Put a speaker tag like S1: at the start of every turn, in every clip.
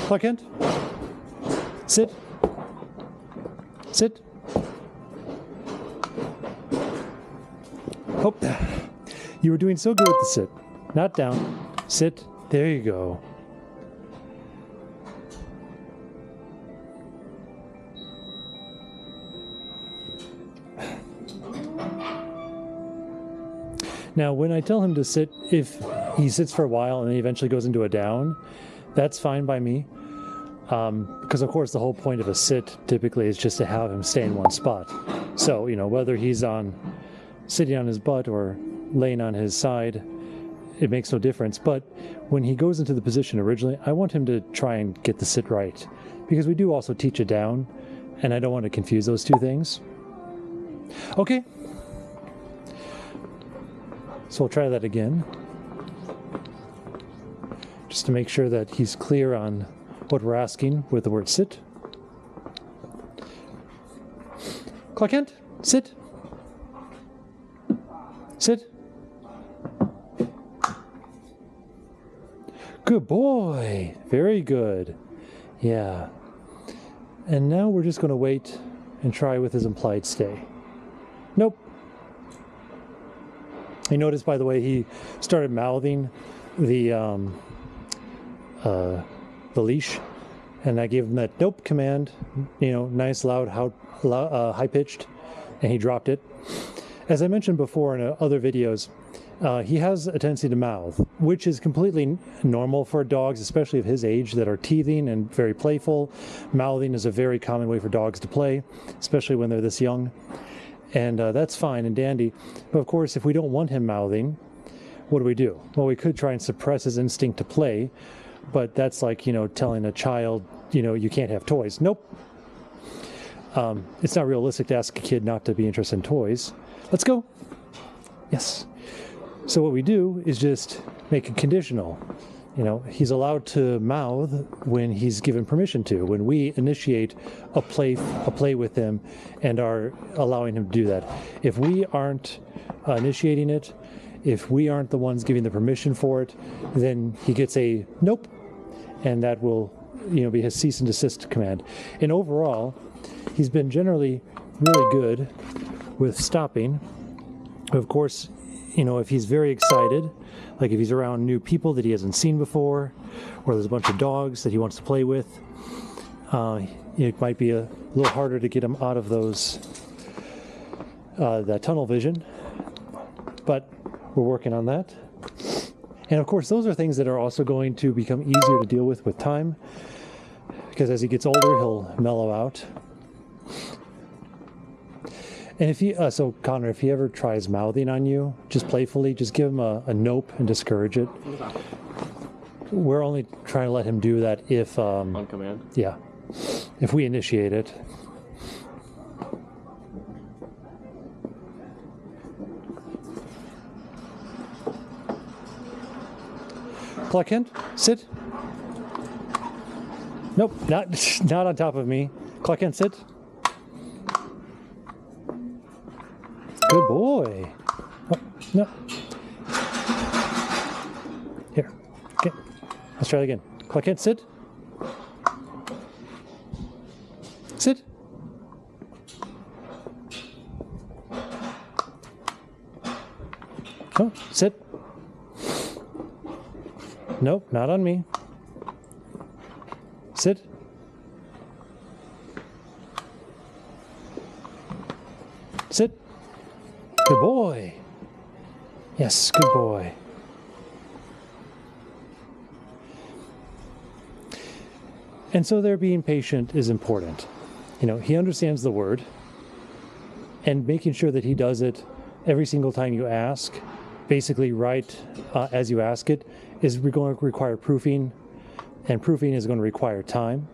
S1: Clark Kent. Sit. Sit. Oh, you were doing so good with the sit. Not down. Sit. There you go. Now, when I tell him to sit, if he sits for a while and then eventually goes into a down, that's fine by me. Because, of course, the whole point of a sit typically is just to have him stay in one spot. So, whether he's sitting on his butt or laying on his side, it makes no difference. But when he goes into the position originally, I want him to try and get the sit right. Because we do also teach a down, and I don't want to confuse those two things. Okay. So we'll try that again, just to make sure that he's clear on what we're asking with the word sit. Clark Kent, sit. Sit. Good boy. Very good. Yeah. And now we're just going to wait and try with his implied stay. Nope. You notice, by the way, he started mouthing the leash, and I gave him that nope command, nice, loud, high-pitched, and he dropped it. As I mentioned before in other videos, he has a tendency to mouth, which is completely normal for dogs, especially of his age, that are teething and very playful. Mouthing is a very common way for dogs to play, especially when they're this young. And that's fine and dandy. But of course, if we don't want him mouthing, what do? Well, we could try and suppress his instinct to play, but that's like, telling a child, you can't have toys. Nope. It's not realistic to ask a kid not to be interested in toys. Let's go. Yes. So what we do is just make it conditional. He's allowed to mouth when he's given permission to, when we initiate a play with him and are allowing him to do that. If we aren't initiating it, if we aren't the ones giving the permission for it, then he gets a nope, and that will, be his cease and desist command. And overall, he's been generally really good with stopping. Of course, if he's very excited, like if he's around new people that he hasn't seen before, or there's a bunch of dogs that he wants to play with, it might be a little harder to get him out of that tunnel vision, but we're working on that. And of course, those are things that are also going to become easier to deal with time, because as he gets older, he'll mellow out. And if he, so Connor, if he ever tries mouthing on you, just playfully, just give him a nope and discourage it. We're only trying to let him do that if... on command? Yeah. If we initiate it. Clark Kent, sit. Nope, not on top of me. Clark Kent, sit. Good boy. Oh, no. Here. Okay. Let's try it again. Clark Kent, sit. Sit. Oh, sit. Nope, not on me. Sit. Sit. Good boy. Yes, good boy. And so their being patient is important. He understands the word, and making sure that he does it every single time you ask, basically right as you ask it, is going to require proofing, and proofing is going to require time,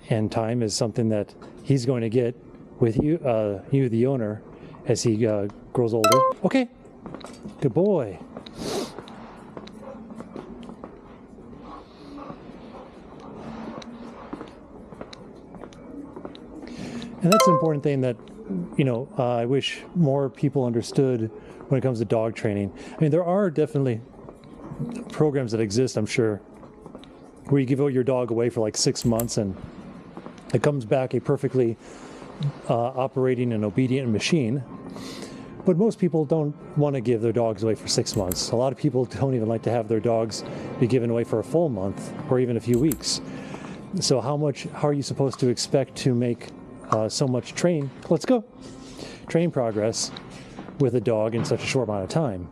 S1: and time is something that he's going to get with you, the owner, as he grows older. Okay, good boy. And that's an important thing that, I wish more people understood when it comes to dog training. I mean, there are definitely programs that exist, I'm sure, where you give your dog away for like 6 months and it comes back a perfectly operating and obedient machine. But most people don't want to give their dogs away for 6 months. A lot of people don't even like to have their dogs be given away for a full month or even a few weeks. So how are you supposed to expect to make so much train progress with a dog in such a short amount of time?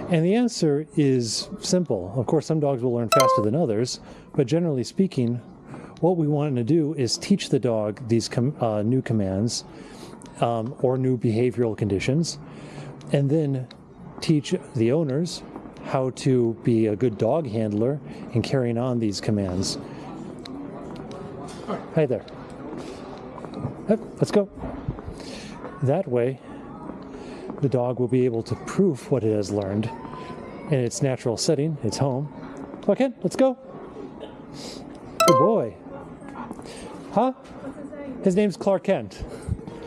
S1: And the answer is simple. Of course, some dogs will learn faster than others, but generally speaking, what we want to do is teach the dog these new commands or new behavioral conditions, and then teach the owners how to be a good dog handler in carrying on these commands. Hi there. Yep, let's go. That way, the dog will be able to prove what it has learned in its natural setting, its home. Come on, let's go. Good boy. Huh?
S2: What's his name?
S1: His name's Clark Kent.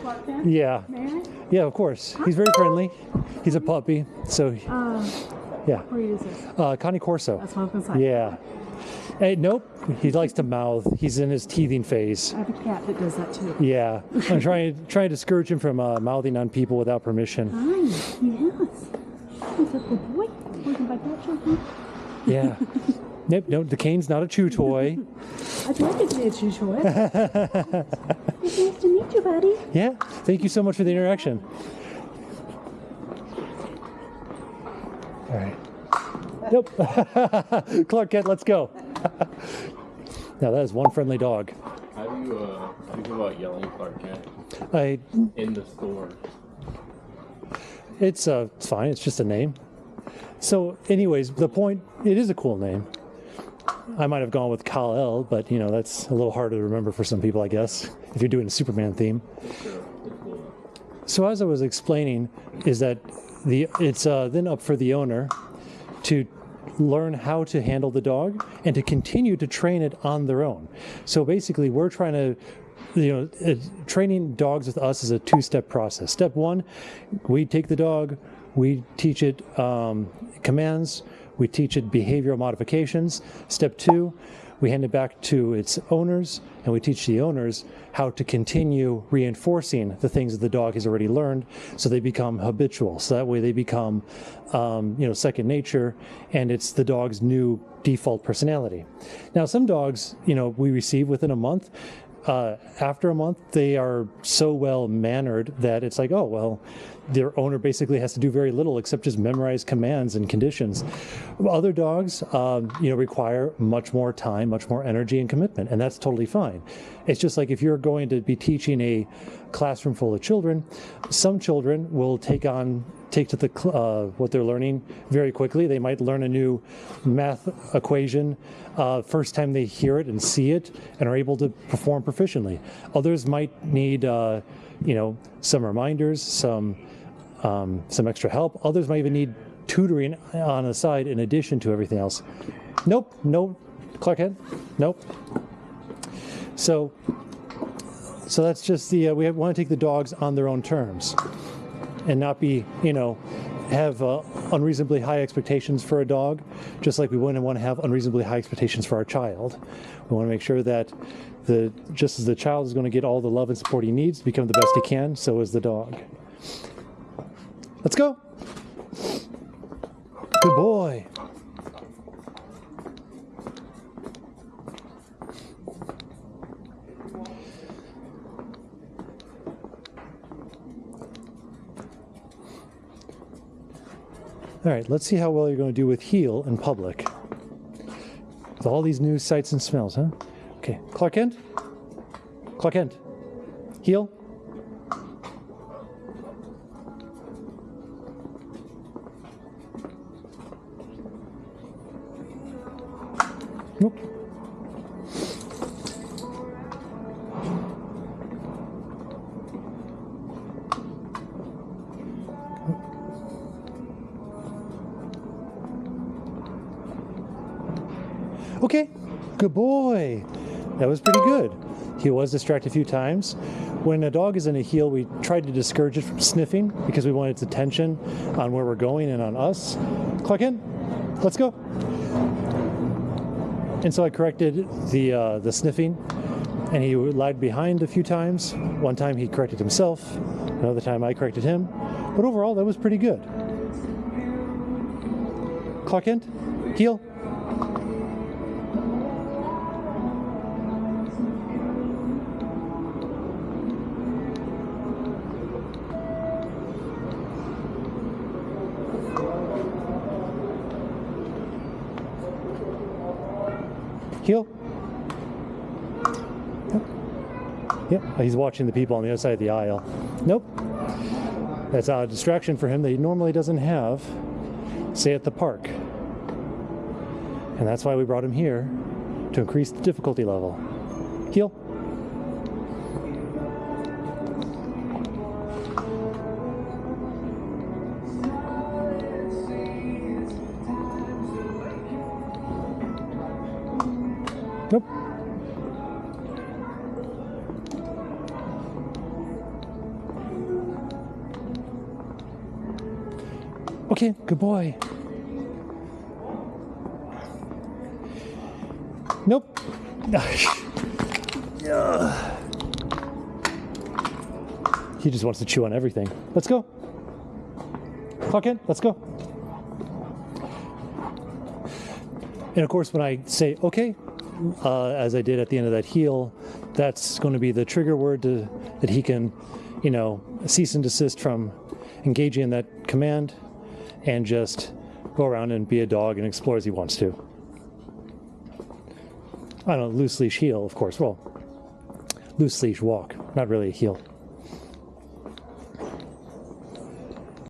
S2: Clark Kent?
S1: Yeah.
S2: Mary?
S1: Yeah, of course. He's very friendly. He's a puppy, so yeah.
S2: What breed is this?
S1: Connie Corso.
S2: That's what I was gonna say.
S1: Yeah. Hey, nope. He likes to mouth. He's in his teething phase.
S2: I have a cat that does that too.
S1: Yeah. I'm trying to discourage him from mouthing on people without permission.
S2: Yes. He's a good boy. Working by that children.
S1: Yeah. Nope. No, the cane's not a chew toy.
S2: I'd like it to be a chew toy. It's nice to meet you, buddy.
S1: Yeah. Thank you so much for the interaction. All right. Nope. Clark Kent, let's go. Now that is one friendly dog.
S3: How do you feel about yelling Clark Kent in the store?
S1: It's fine. It's just a name. So, anyways, the point. It is a cool name. I might have gone with Kal-El, but that's a little harder to remember for some people, I guess, if you're doing a Superman theme. So, as I was explaining, is that it's then up for the owner to learn how to handle the dog and to continue to train it on their own. So basically, we're trying to, training dogs with us is a two-step process. Step one, we take the dog, we teach it commands, we teach it behavioral modifications. Step two, we hand it back to its owners, and we teach the owners how to continue reinforcing the things that the dog has already learned, so they become habitual. So that way they become, second nature, and it's the dog's new default personality. Now, some dogs, we receive within a month. After a month, they are so well mannered that it's like, oh, well, their owner basically has to do very little except just memorize commands and conditions. Other dogs, require much more time, much more energy and commitment, and that's totally fine. It's just like if you're going to be teaching a classroom full of children, some children will take to the what they're learning very quickly. They might learn a new math equation first time they hear it and see it and are able to perform proficiently. Others might need some reminders, some extra help. Others might even need tutoring on the side in addition to everything else. Nope, no, Clark Kent, nope. So that's just we want to take the dogs on their own terms and not be, have unreasonably high expectations for a dog, just like we wouldn't want to have unreasonably high expectations for our child. We want to make sure that just as the child is going to get all the love and support he needs to become the best he can, so is the dog. Let's go. Good boy. All right, let's see how well you're going to do with heel in public. With all these new sights and smells, huh? Okay, Clark Kent? Clark Kent. Heel. Nope. Okay, good boy. That was pretty good. He was distracted a few times. When a dog is in a heel, we try to discourage it from sniffing because we want its attention on where we're going and on us. Clark in. Let's go. And so I corrected the sniffing, and he lagged behind a few times. One time he corrected himself, another time I corrected him. But overall, that was pretty good. Clark Kent, heel. Heel. Yep, he's watching the people on the other side of the aisle. Nope. That's a distraction for him that he normally doesn't have, say at the park. And that's why we brought him here, to increase the difficulty level. Heel. Nope. Okay, good boy. Nope. He just wants to chew on everything. Let's go. Clock in, let's go. And of course, when I say okay, as I did at the end of that heel, that's going to be the trigger word that he can, cease and desist from engaging in that command and just go around and be a dog and explore as he wants to. I don't know, loose leash heel, of course. Well, loose leash walk, not really a heel.